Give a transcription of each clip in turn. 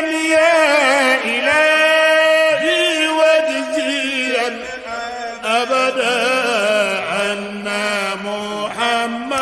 يا إلهي واجزيا أبدا عنا محمدنا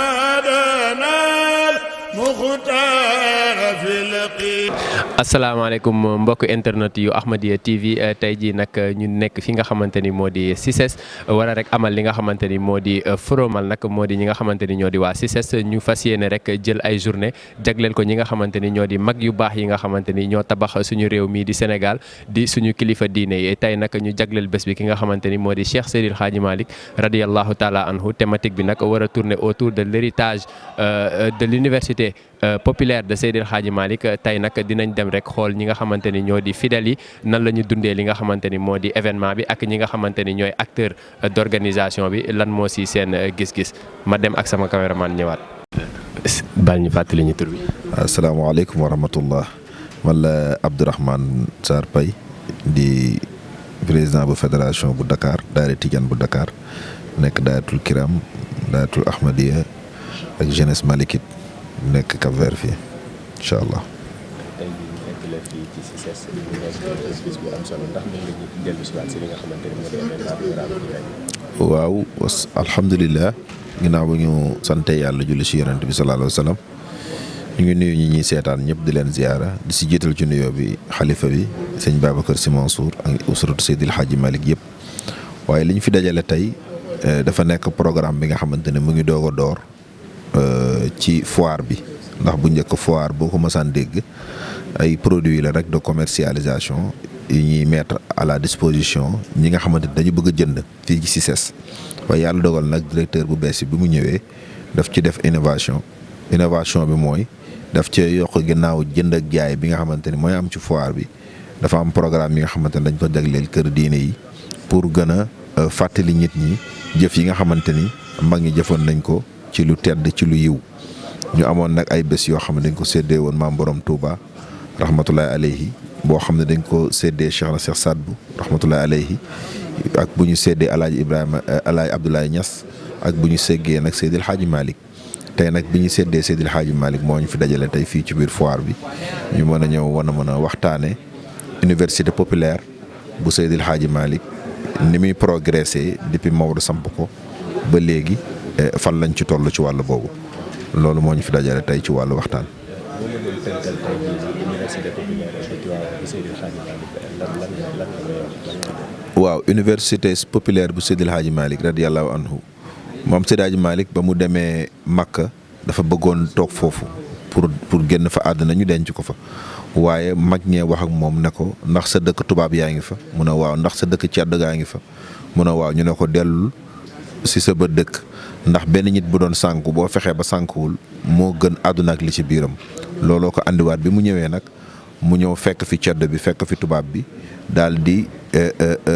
المختار في القيم. asalaamaaleykum mbokk internet yu Ahmadiyya TV tey jii nag ñu nekk fi nga xamante ni moo di CICES wala rek amal li nga xamante ni moo di foromal nag moo di ñi nga xamante ni ñoo di waa CICES ñu fas yéene rek jël ay journée jagleel ko ñi nga xamante ni ñoo di mag yu baax yi nga xamante ni ñoo tabax suñu réew mii di Sénégal di suñu kilifa diine yi tey nag ñu jagleel bés bi ki nga xamante ni moo di Cheikh Seydil Hadji Malick radiyallahu taala anhu thématique bi nag war a tourner autour de l'héritage de l'université populaire de Seydil Hadji Malick tey nag dinañ dem rek xool ñi nga xamante ni ñoo di fidèles yi nan la ñu dundee li nga xamante ni moo di événement bi ak ñi nga xamante ni ñooy acteur d'organisation bi lan moo si seen gis-gis ma dem ak sama caméraman ñëwaat. bal ñu fàttali ñu tur bi. asalaamaaleykum wa rahmatullah man la Abdourahmane Sarr Paye di président bu fédération bu Dakar daayira Tidiane bu Dakar nekk daayatul Kiram daayatul Ahmadiyya ak jeunesse malikite nekk Cap-Vert fii incha allah. tey jii ñu fekk la fii ci CICES ñu nekk bés bu am solo ndax mën nga dellu si waat si li nga xamante ni moo di événement bi war a am tey. waaw alhamdulilah ginnaaw ba ñu sante yàlla julli si yonent bi sallallahu alayhi wa sallam ñu ngi nuyu ñi ñuy seetaan ñëpp di leen ziyaara di si jiital ci nuyoo bi xalifa bi sëñ Babacar Sy Mansour ak usratu Seydil Hadji Malick yëpp waaye li ñu fi dajale tey dafa nekk programme bi nga xamante ne mu ngi doog a door ci foire bi ndax bu njëkk foire boo ko mësaan dégg ay produits la rek de commercialisation yi ñuy mettre à la disposition ñi nga xamante ni dañu bëgg a jënd fii ci CICES waaye yàlla dogal nag directeur bu bees bi mu ñëwee daf ci def innovation bi mooy daf ci yokk ginnaaw jënd ak jaay bi nga xamante ni mooy am ci foire bi dafa am programme yi nga xamante ni dañ ko jagleel kër diine yi pour gën a fàttali nit ñi jëf yi nga xamante ni mag ñi jëfoon nañ ko ci lu tedd ci lu yiw ñu amoon nag ay bés yoo xam ne dañ ko séddee woon maam borom Touba rahmatullahi alayhi boo xam ne dañ ko séddee Cheikh na Cheikh Sadbu rahmatullahi alayhi ak bu ñu séddee alaaji Ibrahima alaaji Abdoulaye Niass ak bu ñu séggee nag Seydil Hadji Malick tey nag bi ñu séddee Seydil Hadji Malick moo ñu fi dajale tey fii ci biir foire bi ñu mën a ñëw mën a waxtaane université populaire bu Seydil Hadji Malick ni muy progressé depuis Maodo samp ko ba léegi fan lañ ci toll ci wàll boobu loolu moo ñu fi dajale tey ci wàllu waxtaan. waaw université populaire bu Seydil Hadji Malick radiyallahu anhu moom Seydil Hadji Malick ba mu demee Makka dafa bëggoon toog foofu pour génn fa àdduna ñu denc ko fa waaye mag ñee wax ak moom ne ko ndax sa dëkk tubaab yaa ngi fa mu ne waaw ndax sa dëkk cedd gaa ngi fa mu ne waaw ñu ne ko dellul si sa bët dëkk ndax benn nit bu doon sànku boo fexee ba sànkuwul moo gën àdduna ak li ci biiram looloo ko andiwaat bi mu ñëwee nag mu ñëw fekk fi cedd bi fekk fi tubaab bi daal di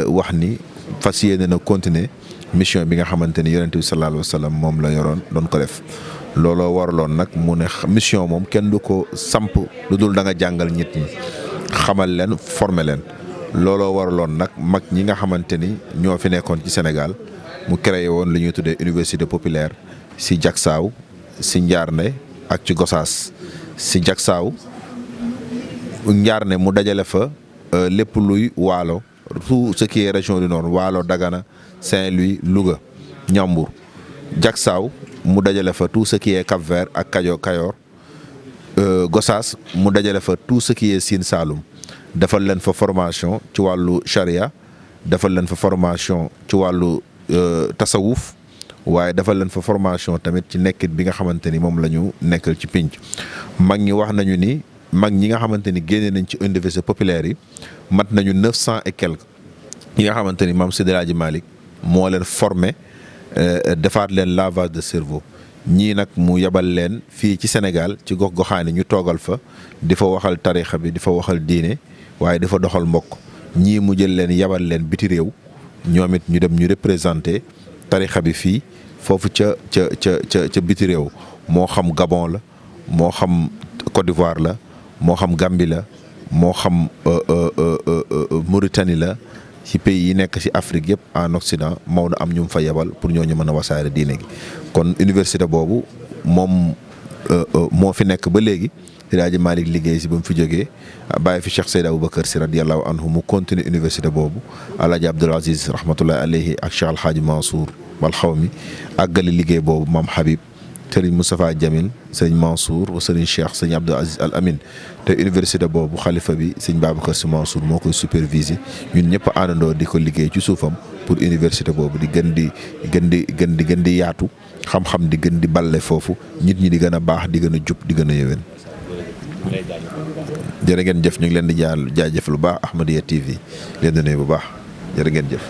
wax ni fas yéene na continuer mission bi nga xamante ni yonent bi sallallahu alayhi wa sallam moom la yoroon doon ko def looloo waraloon nag mu ne mission moom kenn du ko samp lu dul da nga jàngal nit ñi xamal leen former leen looloo waraloon nag mag ñi nga xamante ni ñoo fi nekkoon ci Sénégal mu créé woon li ñuy tuddee université populaire si Jaksaaw si Njaarnde ak ci Gosaas si Jaksaaw Njaarnde mu dajale fa lépp luy waalo tout ce qui est région du Nord Waalo Dagana Saint-Louis Louga Ñambur Jaksaaw mu dajale fa tout ce qui est Cap-Vert ak Kayoor Gosaas mu dajale fa tout ce qui est Sine Saloum defal leen fa formation ci wàllu charia defal leen fa formation ci wàllu tasawuf waaye defal leen fa formation tamit ci nekkit bi nga xamante ni moom la ñu nekkal ci pinc mag ñi wax nañu ni mag ñi nga xamante ni génne nañ ci université populaire yi mat nañu 900 et quelques yi nga xamante ni maam Seydil Hadji Malick moo leen formé defaat leen lavage de cerveau ñii nag mu yabal leen fii ci Sénégal ci gox-goxaani ñu toogal fa di fa waxal tarixa bi di fa waxal diine waaye di fa doxal mbokk ñii mu jël leen yabal leen biti réew ñoom it ñu dem ñu représenté tarixa bi fii foofu ca biti réew moo xam Gabon la moo xam Côte d'Ivoire la moo xam Gambie la moo xam Mauritanie la ci pays yi nekk ci Afrique yëpp en Occident Maodo am ñu fa yebal pour ñooñu mën a wasaare diine gi kon université boobu moom moo fi nekk ba léegi Seydi Hadji Malick liggéey si ba mu fi jógee bàyyi fi Cheikh Seydi Aboubacar si radiyallahu anhu mu continuer université boobu Alaaji Abdoul Aziz rahmatullahi alayhi ak Cheikh Alhaaji Mansour wal xawmi àggale liggéey boobu maam Habib Serigne Moustapha Jamil Serigne Mansour wa Serigne Cheikh Serigne Abdoul Aziz Al Amin te université boobu xalifa bi Serigne Babacar Sy Mansour moo koy superviser ñun ñëpp àndandoo di ko liggéey ci suufam pour université boobu di gën di yaatu xam-xam di gën di balle foofu nit ñi di gën a baax di gën a jub di gën a yëwén. jërë ngeen jëf ñu ngi leen di jaajëf lu baax Ahmadiyya TV leen di nuyu bu baax jërë ngeen jëf.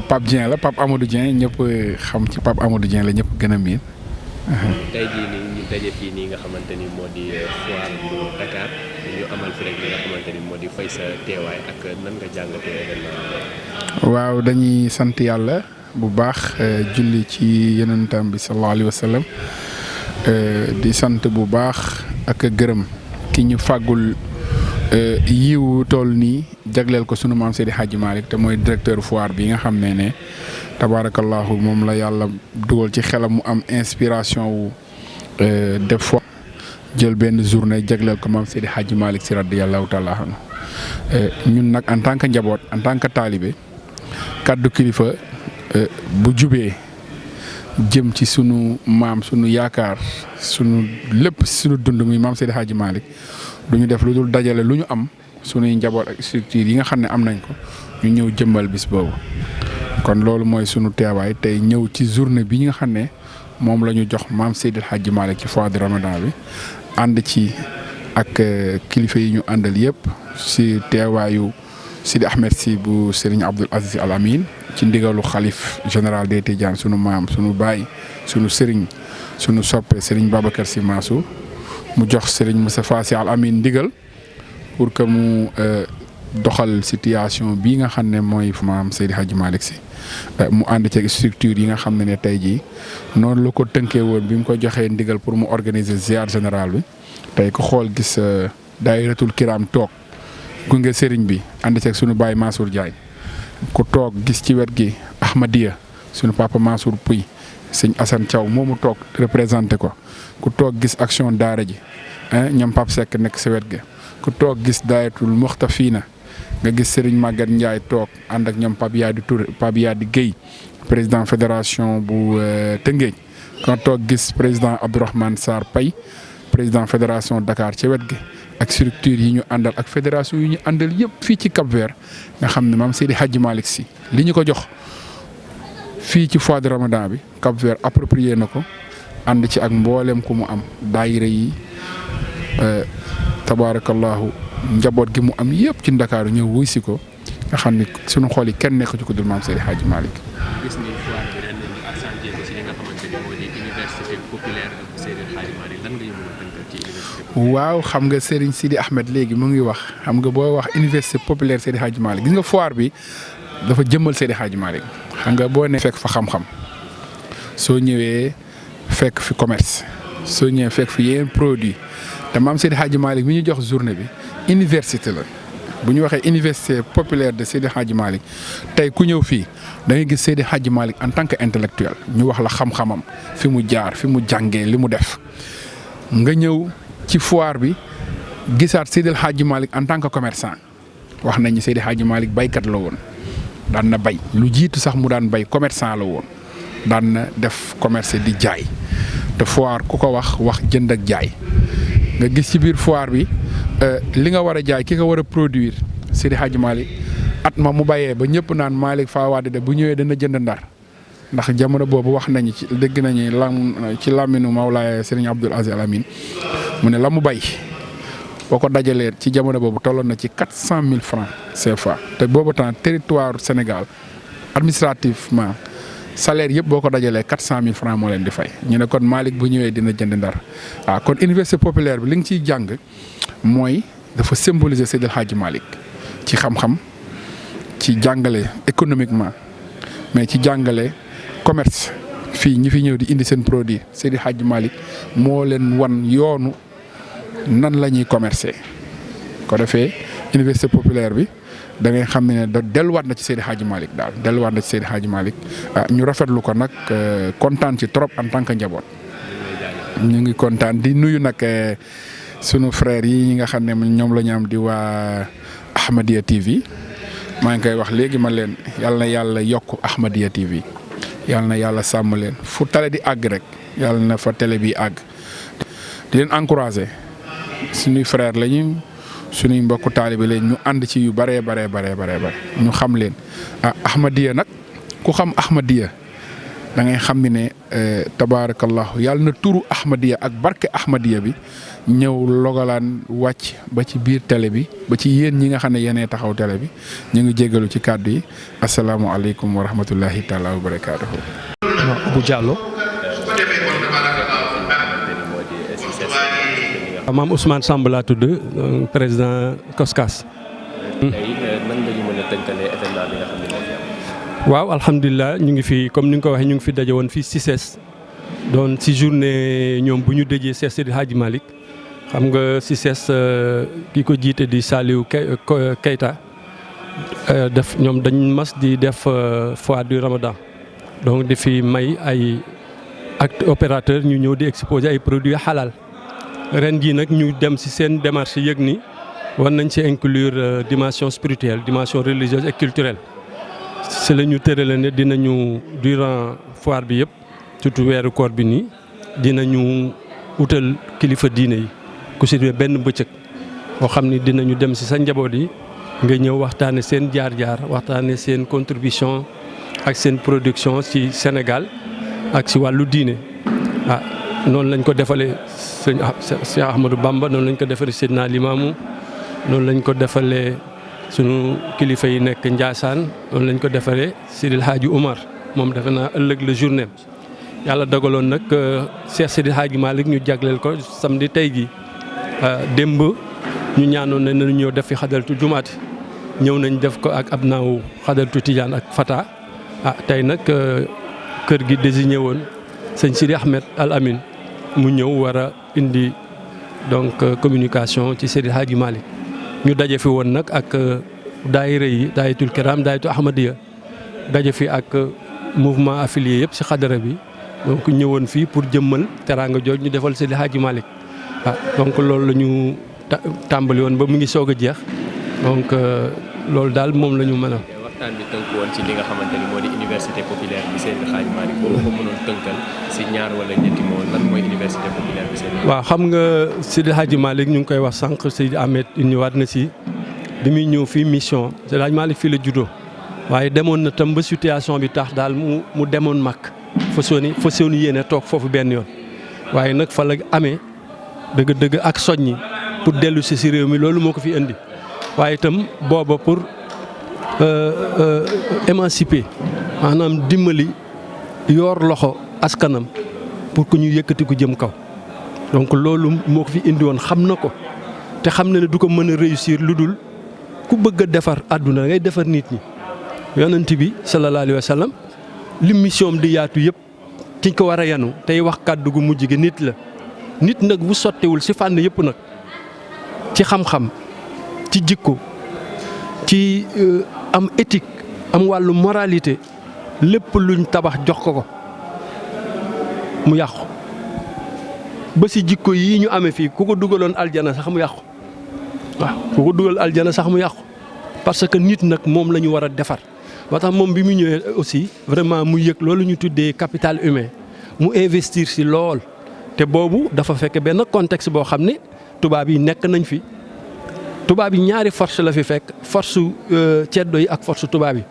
Pape Dieng la Pape Amadou Dieng ñëpp xam ci Pape Amadou Dieng la ñëpp gën a miin. tey jii nii ñu daje fii nii nga xamante ni moo di foire bu Dakar ñu amal fi rek li nga xamante ni moo di fay sa teewaay ak nan nga jàngatee événement. waaw dañuy sant yàlla bu baax julli ci yonentam bi sallallahu alayhi wa sallam di sant bu baax ak gërëm ki ñu fàggul yiwu tool nii jagleel ko sunu maam Seydi Hadji Malick te mooy directeur foire bi nga xam ne tabarakallahu moom la yàlla dugal ci xelam mu am inspiration wu def foire jël benn journée jagleel ko maam Seydi Hadji Malick si radiyallahu taala anhu ñun nag en tant que njaboot en tant que taalibe kaddu kilifa bu jubee jëm ci sunu maam sunu yaakaar sunu lépp sunu dund muy maam Seydi Hadji Malick du ñu def lu dul dajale lu ñu am sunuy njaboot ak structure yi nga xam ne am nañ ko ñu ñëw jëmbal bis boobu. kon loolu mooy sunu teewaay tey ñëw ci journée bi nga xam ne moom la ñu jox maam Seydi Hadji Malick ci foire de Ramadan bi ànd ci ak kilifa yi ñu àndal yëpp si teewaayu Sidi Ahmed Sy bu Serigne Abdoul Aziz Al Amin ci ndigalu xalif général des Tidianes sunu maam sunu baay sunu Serigne sunu soppe Serigne Babacar Sy Mansour mu jox Serigne Moustapha Sy Al Amin ndigal pour que mu doxal situation bii nga xam ne mooy maam Seydi Hadji Malick Sy mu ànd ci structure yi nga xam ne tey jii noonu la ko tënkee woon bi mu ko joxee ndigal pour mu organiser ziar général bi tey ko xool gis daayiratul kiram toog gunge Serigne bi ànd ceeg sunu baay Mansour Diagne ku toog gis ci wet gi Ahmadiyya sunu papa Mansour Pouy sëñ Assane Thiaw moomu toog représenté ko ku toog gis action daara ji ñoom Pape Seck nekk sa wet ga ku toog gis daayatul Muxtafina nga gis Serigne Maguette Ndiaye toog ànd ak ñoom Pape Yadi Touré Pape Yadi Guèye président fédération bu Tëngéej nga toog gis président Abdourahmane Sarr Paye président fédération Dakar ci wet gi ak structure yi ñu àndal ak fédération yi ñu àndal yëpp fii ci Cap-Vert nga xam ne maam Seydi Hadji Malick Sy li ñu ko jox fii ci foire de Ramadan bi Cap-Vert approprié na ko ànd ci ak mboolem ku mu am daayira yi tabaarakallahu njaboot gi mu am yëpp ci Ndakaaru ñëw wuy si ko nga xam ne sunu xol yi kenn nekk ci ko dul maam Seydi Hadji Malick. gis ni foire bi ren ñu accentué ko si li nga xamante ni moo di université populaire bu Seydi Hadji Malick lan nga ñu mën a tënkal ci université. waaw xam nga Serigne Sidi Ahmed léegi mu ngi wax xam nga booy wax université populaire Seydi Hadji Malick gis nga foire bi dafa jëmmal Seydi Hadji Malick xam nga boo ne fekk fa xam-xam soo ñëwee fekk fi commerce soo ñëwee fekk fi yeneen produit te maam Seydi Hadji Malick mi ñu jox journée bi université la bu ñu waxee université populaire de Seydi Hadji Malick tey ku ñëw fii da ngay gis Seydi Hadji Malick en tant que intellectuel ñu wax la xam-xamam fi mu jaar fi mu jàngee li mu def nga ñëw ci foire bi gisaat Seydi Hadji Malick en tant que commerçant wax nañu Seydi Hadji Malick baykat la woon daan na bay lu jiitu sax mu daan bay commerçant la woon daan na def commerce di jaay te foire ku ko wax jënd ak jaay nga gis ci biir foire bi li nga war a jaay ki nga war a produire Seydi Hadji Malick at ma mu bayee ba ñëpp naan Malick Fawade de bu ñëwee dana jënd ndar ndax jamono boobu wax nañu ci dégg nañu ci làmminu Mawlaaya Serigne Abdoul Aziz Al Amin mu ne la mu bay boo ko dajalee ci jamono boobu tolloon na ci 400 000 francs CFA te boobu temps territoire Sénégal administrativement salaire yëpp boo ko dajalee 400 000 francs moo leen di fay ñu ne kon Malick bu ñëwee dina jënd Ndar waaw kon université populaire bi li nga ciy jàng mooy dafa symboliser Seydi El Hadji Malick ci xam-xam ci jàngale économiquement mais ci jàngale commerce fii ñi fi ñëw di indi seen produit Seydi El Hadji Malick moo leen wan yoonu nan la ñuy commercer ko defee université populaire bi da ngay xam ne da delluwaat na ci Seydi Hadji Malick daal delluwaat na ci Seydi Hadji Malick ñu rafetlu ko nag kontaan ci trop en tant que njaboot. ñu ngi kontaan di nuyu nag sunu frères yi ñi nga xam ne ñoom la ñu am di waa Ahmadiyya TV maa ngi koy wax léegi ma leen yàlla na yàlla yokk Ahmadiyya TV yàlla na yàlla sàmm leen fu télé di àgg rek yàlla na fa télé bi àgg. di leen encourager suñuy frères lañu. suñuy mbokku taalibe leen ñu ànd ci yu bare ñu xam leen Ahmadiyya nag ku xam Ahmadiyya da ngay xam ne tabaarakallahu yàlla na turu Ahmadiyya ak barke Ahmadiyya bi ñëw logalaan wàcc ba ci biir télé bi ba ci yéen ñi nga xam ne yéenay taxaw télé bi ñu ngi jégalu ci kàddu yi asalaamualeykum wa rahmatullahi taala wa barakaatuhu. Abou Diallo. maam Ousmane Samb laa tudd président COSCAS. tey nan nga ñu mën a tënkalee événement bi nga xam ne moo fi am. waaw alhamdulilah ñu ngi fi comme ni nga ko waxee ñu ngi fi daje woon fii CICES doon si journée ñoom bu ñu dëjee Cheikh Seydi Hadji Malick xam nga CICES ki ko jiite di Saliou Keita def ñoom dañ mas di def foire du Ramadan donc di fi may ay acte opérateur ñu ñëw di exposer ay produits halal. ren jii nag ñu dem ci seen démarche yëg ni war nañ ci inclure dimension spirituelle dimension religieuse et culturelle ci la ñu tërale ne dinañu durant foire bi yëpp surtout weeru koor bi nii dinañu utal kilifa diine yi ku ci benn bëccëg boo xam ni dinañu dem ci sa njaboot yi nga ñëw waxtaane seen jaar-jaar waxtaane seen contribution ak seen production ci Sénégal ak ci wàllu diine noonu lañ ko defalee sëñ Cheikh Ahmadou Bamba noonu lañ ko defalee Seydina Limamou noonu lañ ko defalee sunu kilifa yi nekk Ndiassane noonu lañ ko defalee Seydil Hadji Oumar moom defe naa ëllëg la journée yàlla dogaloon nag Cheikh Seydil Hadji Malick ñu jagleel ko samedi tey gi démb ñu ñaanoon ne nañu ñëw def fi xadaratu jumaati ñëw nañ def ko ak ab naaw xadaratu Tidiane ak Fata tey nag kër gi désigné woon sëñ Sidi Ahmed Al Amin mu ñëw war a indi donc communication ci Seydi Hadji Malick ñu daje fi woon nag ak daayira yi daayatul kiram daayatu Ahmadiyya daje fi ak mouvement affilié yëpp ci xadara bi donc ñëwoon fii pour jëmmal teraanga jooj ñu defal Seydi Hadji Malick donc loolu la ñu tàmbali woon ba mu ngi soog a jeex donc loolu daal moom la ñu mën a. waxtaan bi tënk woon ci li nga xamante ni moo di université populaire bi Seydi Hadji Malick boo ko mënoon tënkal ci ñaar wala ñetti moo lan mooy université populaire bi Seydi. waaw xam nga Seydi Hadji Malick ñu ngi koy wax sànq Seydi Ahmed ñëwaat na ci bi muy ñëw fii mission Seydi Hadji Malick fii la juddoo waaye demoon na tam ba situation bi tax daal mu demoon mag fa sooni yéene toog foofu benn yoon waaye nag fa la amee dëgg-dëgg ak soññi pour dellu si réew mi loolu moo ko fi indi waaye itam booba pour émanciper maanaam dimbali yor loxo askanam pour que ñu yëkkati ko jëm kaw donc loolu moo ko fi indi woon xam na ko te xam na ne du ko mën a réussir lu dul ku bëgg a defar àdduna ngay defar nit ñi yonent bi sallallahu alayhi wa sallam li mission di yaatu yëpp ki ko war a yanu tey wax kàddu gu mujj gi nit la nit nag bu sottewul ci fànn yëpp nag ci xam-xam ci jikko ci am éthique am wàllu moralité lépp luñ tabax jox ko mu yàqu ba ci jikko yi ñu amee fii ku ko dugaloon aljana sax mu yàqu waaw ku ko dugal aljana sax mu yàqu parce que nit nag moom la ñu war a defar ba tax moom bi mu ñëwee aussi vraiment mu yëg loolu ñu tuddee capital humain mu investir ci lool te boobu dafa fekk benn contexte boo xam ne tubaab yi nekk nañ fi tubaab yi ñaari force la fi fekk force ceddo yi ak force tubaab yi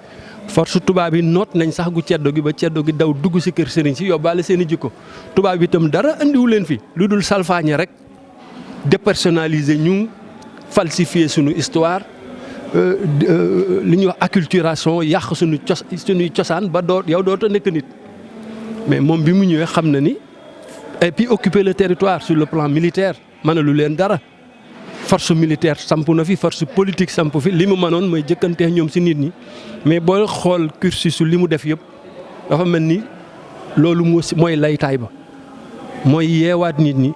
force tubaab yi noot nañ sax gu ceddo gi ba ceddo gi daw dugg ci kër sëriñ si yóbbaale seen i jikko tubaab yi itam dara andiwu leen fi lu dul salfaañe rek dépersonnaliser ñu falsifier suñu histoire li ñuy wax acculturation yàq suñuy cosaan ba yow dootoo nekk nit mais moom bi mu ñëwee xam na ni et puis occuper le territoire sur le plan militaire mënalu leen dara force militaire samp na fi force politique samp fi li mu mënoon mooy jëkkantee ñoom si nit ñi mais boo xool cursus li mu def yëpp dafa mel ni loolu mooy laytaay ba mooy yeewaat nit ñi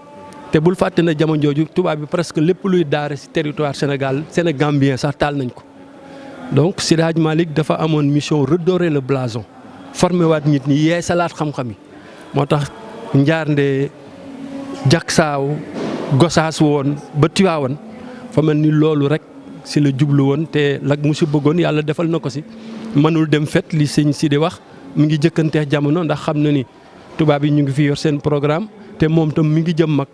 te bul fàtte na jamono jooju tubaab bi presque lépp luy daare si territoire sénégambien sax taal nañ ko donc Seydi Hadji Malick dafa amoon mission redorer le blason former waat nit ñi yee salaat xam-xam yi moo tax Njaarnde Jaksaaw Gosaas woon ba Tiwaawan fa mel ni loolu rek si la jublu woon te lag mu si bëggoon yàlla defal na ko si mënul dem fet li sëñ si di wax mi ngi jëkkanteex jamono ndax xam na ni tubaab yi ñu ngi fi yor seen programme te moom tam mi ngi jëm mag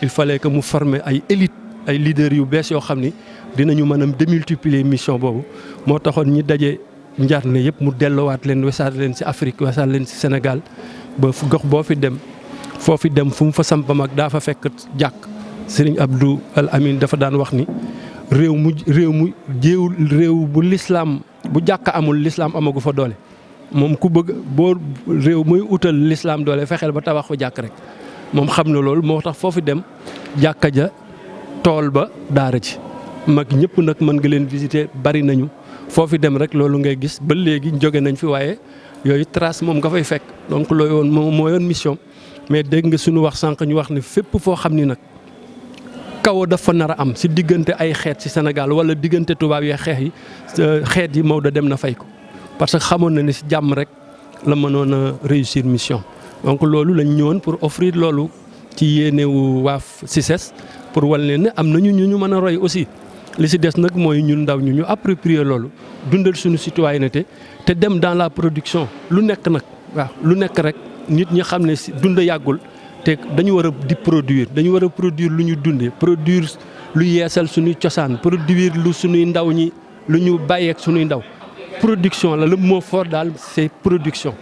il fallait que mu former ay élite ay leaders yu bees yoo xam ni dinañu mën a démultiplier mission boobu moo taxoon ñi daje Njaarnde yëpp mu delloowaat leen wesaat leen si Afrique wesaat leen si Sénégal ba gox boo fi dem foofi dem fu mu fa samp mag daa fa fekk jàkk Serigne Abdou Al Amin dafa daan wax ni réew mu jéewul réew bu lislaam bu jàkk amul lislaam amagu fa doole moom ku bëgg boo réew muy utal lislaam doole fexeel ba tabax fa jàkk rek moom xam na loolu moo tax foofu dem jàkka ja tool ba daara ji mag ñëpp nag mën nga leen visiter bari nañu foofu dem rek loolu ngay gis ba léegi jóge nañ fi waaye yooyu trace moom nga fay fekk donc loolu woon moo yoon mission mais dégg nga suñu wax sànq ñu wax ne fépp foo xam ni nag kaw dafa nar a am si diggante ay xeet si Sénégal wala diggante tubaab yi xeet yi Maodo dem na fay ko parce que xamoon na ni si jàmm rek la mënoon a réussir mission donc loolu lañ ñëwoon pour offrir loolu ci yéenewu waa CICES pour wal leen ne am nañu ñu mën a roy aussi li si des nag mooy ñun ndaw ñu approprier loolu dundal suñu citoyenneté te dem dans la production lu nekk nag waaw lu nekk rek nit ñi xam ne si dund yàggul te dañu war a di produire dañu war a produire lu ñu dundee produire lu yeesal suñuy cosaan produire lu suñuy ndaw ñi lu ñu bàyyeek suñuy ndaw production la le mot fort daal c'est production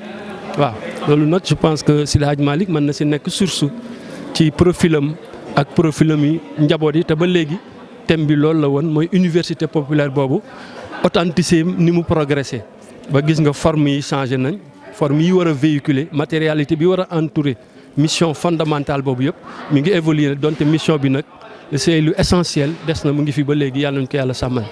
waaw loolu nag je pense que Seydi Hadji Malick mën na si nekk source ci profilam ak profilam yi njaboot yi te ba léegi thème bi loolu la woon mooy université populaire boobu authenticité ni mu progressé ba gis nga forme yi changé nañ forme yi war a véhiculer matérialité bi war a entourer mission fondamentale boobu yëpp mi ngi évoluer donte mission bi nag c'est lu essentiel des na mu ngi fi ba léegi yàlla nañu ko yàlla sàmmal.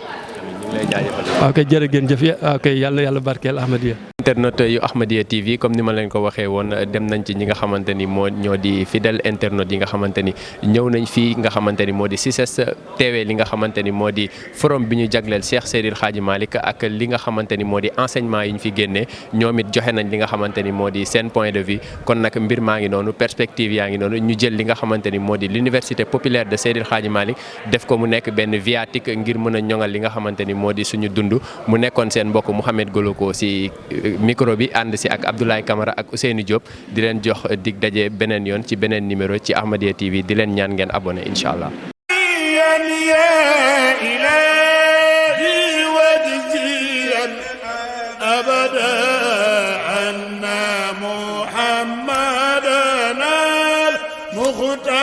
ok jërë ngeen jëf ok yàlla na yàlla barkeel Ahmadiyya. internet yu Ahmadiyya TV comme ni ma leen ko waxee woon dem nañ ci ñi nga xamante ni moo ñoo di fidèle internet yi nga xamante ni ñëw nañ fii nga xamante ni moo di CICES teewee li nga xamante ni moo di forum bi ñu jagleel Cheikh Seydil Hadji Malick ak li nga xamante ni moo di enseignement yi ñu fi génnee ñoom it joxe nañ li nga xamante ni moo di seen point de vue kon nag mbir maa ngi noonu perspective yaa ngi noonu ñu jël li nga xamante ni moo di l'université populaire de Seydil Hadji Malick def ko mu nekk benn viatique ngir mën a ñoŋal li nga xamante ni moo di suñu dund mu nekkoon seen mbokk Mouhamed Goloko si micro bi ànd si ak Abdoulaye Camara ak Ousseynou Diop di leen jox dig daje beneen yoon ci beneen numéro ci Ahmadiyya TV di leen ñaan ngeen abonné incha allah. أبدا أن محمدنا المختار